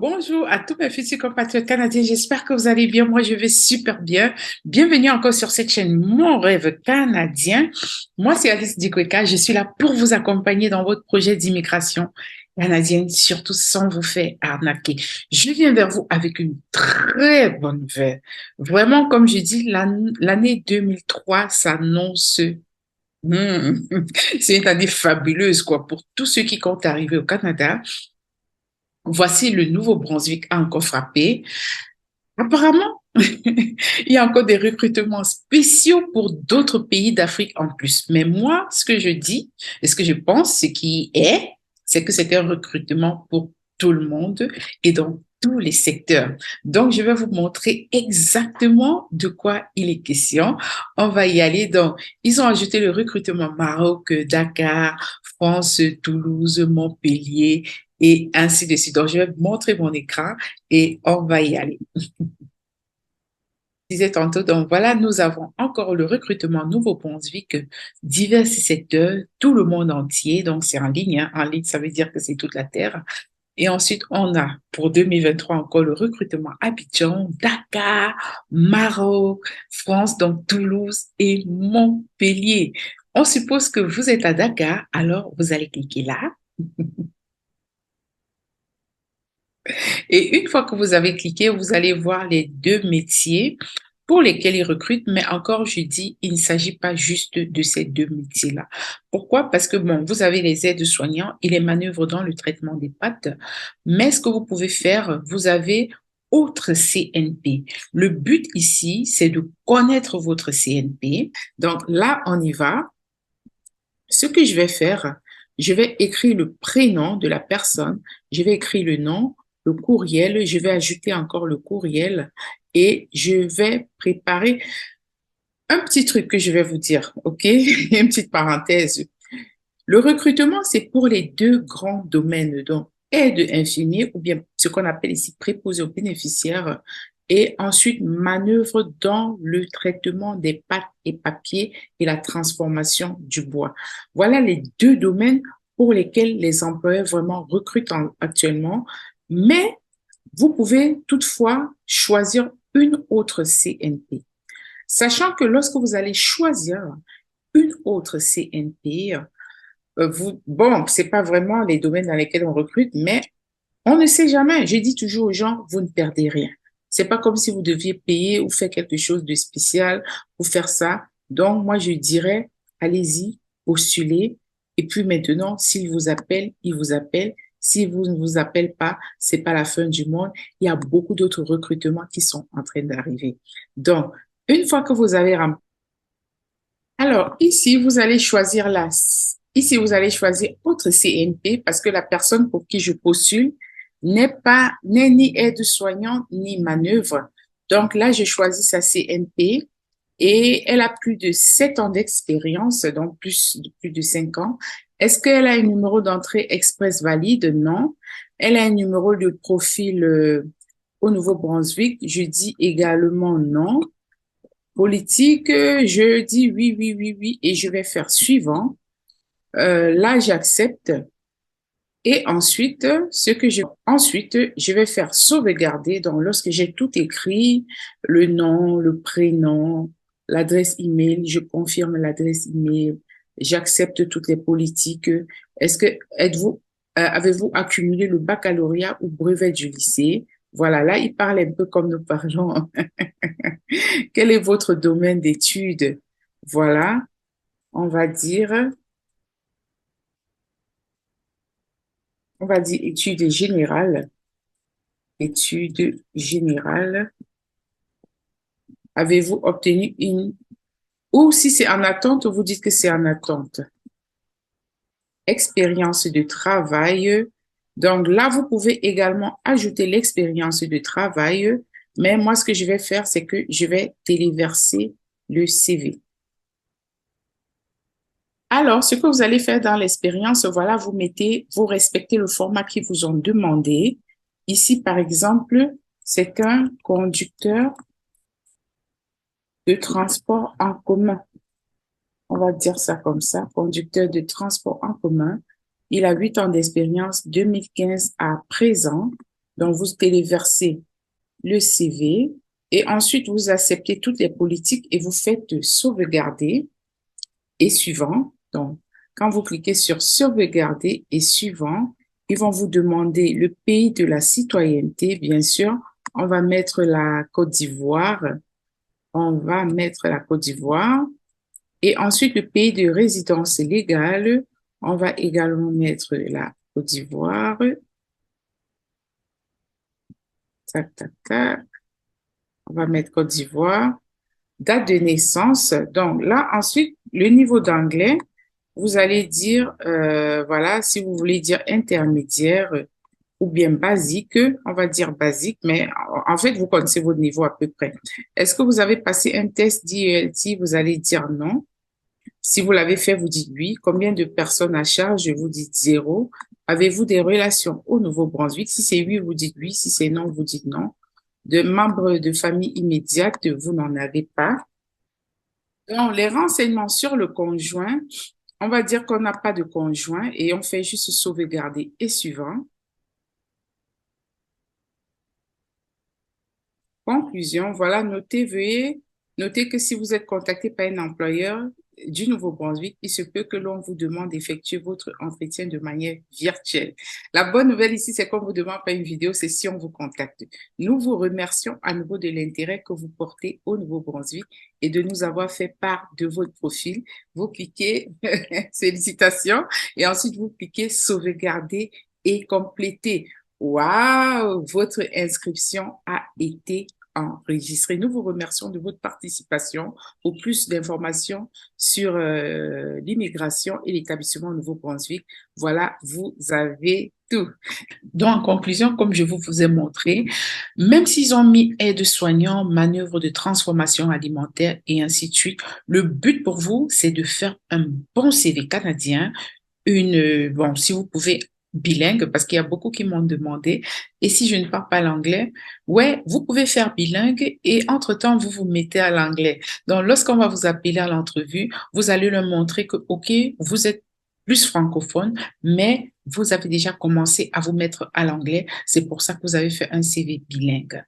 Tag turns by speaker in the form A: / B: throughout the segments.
A: Bonjour à tous mes futurs compatriotes canadiens. J'espère que vous allez bien. Moi, je vais super bien. Bienvenue encore sur cette chaîne Mon Rêve Canadien. Moi, c'est Alice Dikweka. Je suis là pour vous accompagner dans votre projet d'immigration canadienne, surtout sans vous faire arnaquer. Je viens vers vous avec une très bonne nouvelle. Vraiment, comme je dis, l'année 2003 s'annonce. hmm, C'est une année fabuleuse, quoi, pour tous ceux qui comptent arriver au Canada. Voici le Nouveau-Brunswick a encore frappé. Apparemment, il y a encore des recrutements spéciaux pour d'autres pays d'Afrique en plus. Mais moi, ce que je dis et ce que je pense, c'est que c'est un recrutement pour tout le monde et dans tous les secteurs. Donc, je vais vous montrer exactement de quoi il est question. On va y aller. Donc, ils ont ajouté le recrutement Maroc, Dakar, France, Toulouse, Montpellier et ainsi de suite. Donc, je vais vous montrer mon écran et on va y aller disais tantôt, donc voilà, nous avons encore le recrutement Nouveau-Brunswick, divers secteurs, tout le monde entier, donc c'est en ligne, hein. En ligne, ça veut dire que c'est toute la Terre. Et ensuite, on a pour 2023 encore le recrutement Abidjan, Dakar, Maroc, France, donc Toulouse et Montpellier. On suppose que vous êtes à Dakar, alors vous allez cliquer là. Et une fois que vous avez cliqué, vous allez voir les deux métiers pour lesquels ils recrutent. Mais encore, je dis, il ne s'agit pas juste de ces deux métiers-là. Pourquoi? Parce que, bon, vous avez les aides-soignants et les manœuvres dans le traitement des pattes. Mais ce que vous pouvez faire, vous avez autre CNP. Le but ici, c'est de connaître votre CNP. Donc là, on y va. Ce que je vais faire, je vais écrire le prénom de la personne, je vais écrire le nom, le courriel, je vais ajouter encore le courriel et je vais préparer un petit truc que je vais vous dire, OK? Une petite parenthèse. Le recrutement, c'est pour les deux grands domaines, donc aide infirmier ou bien ce qu'on appelle ici préposé aux bénéficiaires et ensuite manœuvre dans le traitement des pâtes et papiers et la transformation du bois. Voilà les deux domaines pour lesquels les employeurs vraiment recrutent actuellement, mais vous pouvez toutefois choisir une autre CNP. Sachant que lorsque vous allez choisir une autre CNP, bon, c'est pas vraiment les domaines dans lesquels on recrute, mais on ne sait jamais. Je dis toujours aux gens, vous ne perdez rien. C'est pas comme si vous deviez payer ou faire quelque chose de spécial pour faire ça. Donc, moi, je dirais, allez-y, postulez. Et puis maintenant, s'il vous appelle, il vous appelle. Si vous ne vous appelle pas, c'est pas la fin du monde. Il y a beaucoup d'autres recrutements qui sont en train d'arriver. Donc, une fois que vous avez rempli alors, ici, vous allez choisir ici, vous allez choisir autre CNP parce que la personne pour qui je postule n'est ni aide-soignant ni manœuvre. Donc là, je choisis sa CNP et elle a plus de 7 ans d'expérience, donc plus de 5 ans. Est-ce qu'elle a un numéro d'entrée express valide? Non. Elle a un numéro de profil au Nouveau-Brunswick. Je dis également non. Politique, je dis oui, oui, oui, oui, et je vais faire suivant. Là, j'accepte. Et ensuite, je vais faire sauvegarder. Donc, lorsque j'ai tout écrit, le nom, le prénom, l'adresse email, je confirme l'adresse email, j'accepte toutes les politiques. Avez-vous accumulé le baccalauréat ou brevet du lycée? Voilà, là, il parle un peu comme nous parlons. Quel est votre domaine d'études? Voilà, on va dire, on va dire études générales. Études générales. Avez-vous obtenu une... Ou si c'est en attente, vous dites que c'est en attente. Expérience de travail. Donc là, vous pouvez également ajouter l'expérience de travail. Mais moi, ce que je vais faire, c'est que je vais téléverser le CV. Alors, ce que vous allez faire dans l'expérience, voilà, vous respectez le format qu'ils vous ont demandé. Ici, par exemple, c'est un conducteur de transport en commun. On va dire ça comme ça, conducteur de transport en commun. Il a 8 ans d'expérience, 2015 à présent. Donc, vous téléversez le CV et ensuite vous acceptez toutes les politiques et vous faites sauvegarder et suivant. Donc, quand vous cliquez sur sauvegarder et suivant, ils vont vous demander le pays de la citoyenneté, bien sûr. On va mettre la Côte d'Ivoire. On va mettre la Côte d'Ivoire. Et ensuite, le pays de résidence légale. On va également mettre la Côte d'Ivoire. Tac, tac, tac. On va mettre Côte d'Ivoire. Date de naissance. Donc là, ensuite, le niveau d'anglais, vous allez dire, voilà, si vous voulez dire intermédiaire ou bien basique, on va dire basique, mais en fait, vous connaissez votre niveau à peu près. Est-ce que vous avez passé un test d'IELTS? Vous allez dire non. Si vous l'avez fait, vous dites oui. Combien de personnes à charge? Vous dites zéro. Avez-vous des relations au Nouveau-Brunswick? Si c'est oui, vous dites oui. Si c'est non, vous dites non. De membres de famille immédiate, vous n'en avez pas. Donc, les renseignements sur le conjoint, on va dire qu'on n'a pas de conjoint et on fait juste sauvegarder et suivant. Conclusion, voilà, veuillez noter que si vous êtes contacté par un employeur du Nouveau-Brunswick, il se peut que l'on vous demande d'effectuer votre entretien de manière virtuelle. La bonne nouvelle ici, c'est qu'on vous demande pas une vidéo, c'est si on vous contacte. Nous vous remercions à nouveau de l'intérêt que vous portez au Nouveau-Brunswick et de nous avoir fait part de votre profil. Vous cliquez félicitations et ensuite vous cliquez sauvegarder et compléter. Waouh, votre inscription a été enregistrée. Nous vous remercions de votre participation. Pour plus d'informations sur l'immigration et l'établissement Nouveau-Brunswick, voilà, vous avez tout. Donc, en conclusion, comme je vous ai montré, même s'ils ont mis aide-soignant, manœuvre de transformation alimentaire et ainsi de suite, le but pour vous, c'est de faire un bon CV canadien, bon, si vous pouvez bilingue, parce qu'il y a beaucoup qui m'ont demandé, et si je ne parle pas l'anglais, ouais, vous pouvez faire bilingue et entre-temps, vous vous mettez à l'anglais. Donc, lorsqu'on va vous appeler à l'entrevue, vous allez leur montrer que, OK, vous êtes plus francophone, mais vous avez déjà commencé à vous mettre à l'anglais. C'est pour ça que vous avez fait un CV bilingue.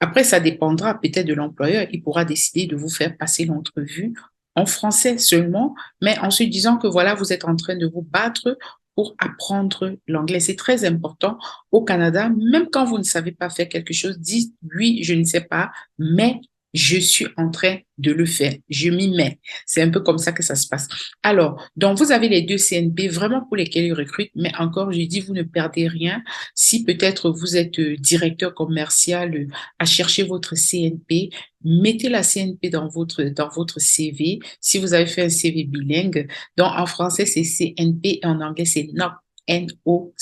A: Après, ça dépendra peut-être de l'employeur. Il pourra décider de vous faire passer l'entrevue en français seulement, mais en se disant que voilà, vous êtes en train de vous battre pour apprendre l'anglais. C'est très important au Canada. Même quand vous ne savez pas faire quelque chose, dites oui, je ne sais pas, mais je suis en train de le faire. Je m'y mets. C'est un peu comme ça que ça se passe. Alors, donc vous avez les deux CNP vraiment pour lesquels ils recrutent, mais encore, je dis, vous ne perdez rien. Si peut-être vous êtes directeur commercial, à chercher votre CNP, mettez la CNP dans votre CV. Si vous avez fait un CV bilingue, donc en français c'est CNP et en anglais c'est NOC. NOC.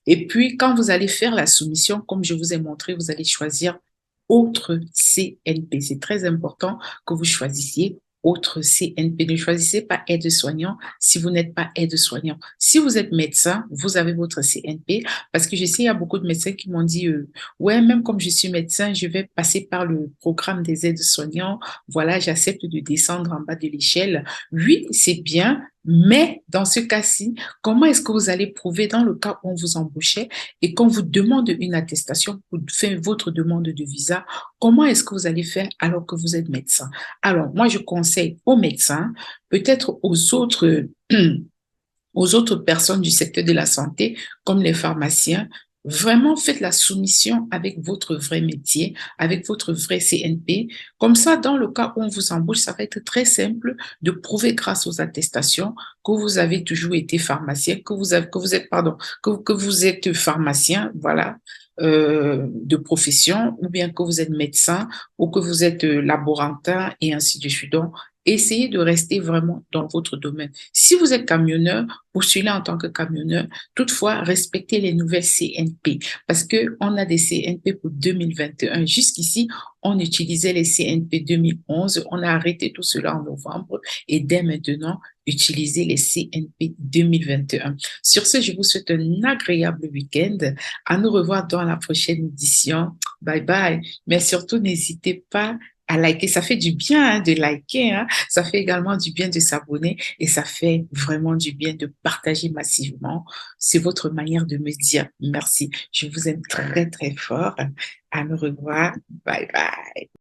A: Et puis, quand vous allez faire la soumission, comme je vous ai montré, vous allez choisir autre CNP. C'est très important que vous choisissiez autre CNP. Ne choisissez pas aide-soignant si vous n'êtes pas aide-soignant. Si vous êtes médecin, vous avez votre CNP parce que je sais, il y a beaucoup de médecins qui m'ont dit, ouais, même comme je suis médecin, je vais passer par le programme des aides-soignants. Voilà, j'accepte de descendre en bas de l'échelle. Oui, c'est bien, mais dans ce cas-ci, comment est-ce que vous allez prouver dans le cas où on vous embauchait et qu'on vous demande une attestation pour faire votre demande de visa, comment est-ce que vous allez faire alors que vous êtes médecin? Alors, moi, je conseille aux médecins, peut-être aux autres personnes du secteur de la santé, comme les pharmaciens, vraiment faites la soumission avec votre vrai métier, avec votre vrai CNP. Comme ça, dans le cas où on vous embauche, ça va être très simple de prouver grâce aux attestations que vous avez toujours été pharmacien, que vous êtes pharmacien, voilà, de profession, ou bien que vous êtes médecin, ou que vous êtes laborantin, et ainsi de suite. Donc, essayez de rester vraiment dans votre domaine. Si vous êtes camionneur, postulez en tant que camionneur. Toutefois, respectez les nouvelles CNP parce que on a des CNP pour 2021. Jusqu'ici, on utilisait les CNP 2011. On a arrêté tout cela en novembre et dès maintenant, utilisez les CNP 2021. Sur ce, je vous souhaite un agréable week-end. À nous revoir dans la prochaine édition. Bye bye. Mais surtout, n'hésitez pas à liker. Ça fait du bien hein, de liker, hein. Ça fait également du bien de s'abonner et ça fait vraiment du bien de partager massivement. C'est votre manière de me dire merci. Je vous aime très, très fort. À nous revoir. Bye bye.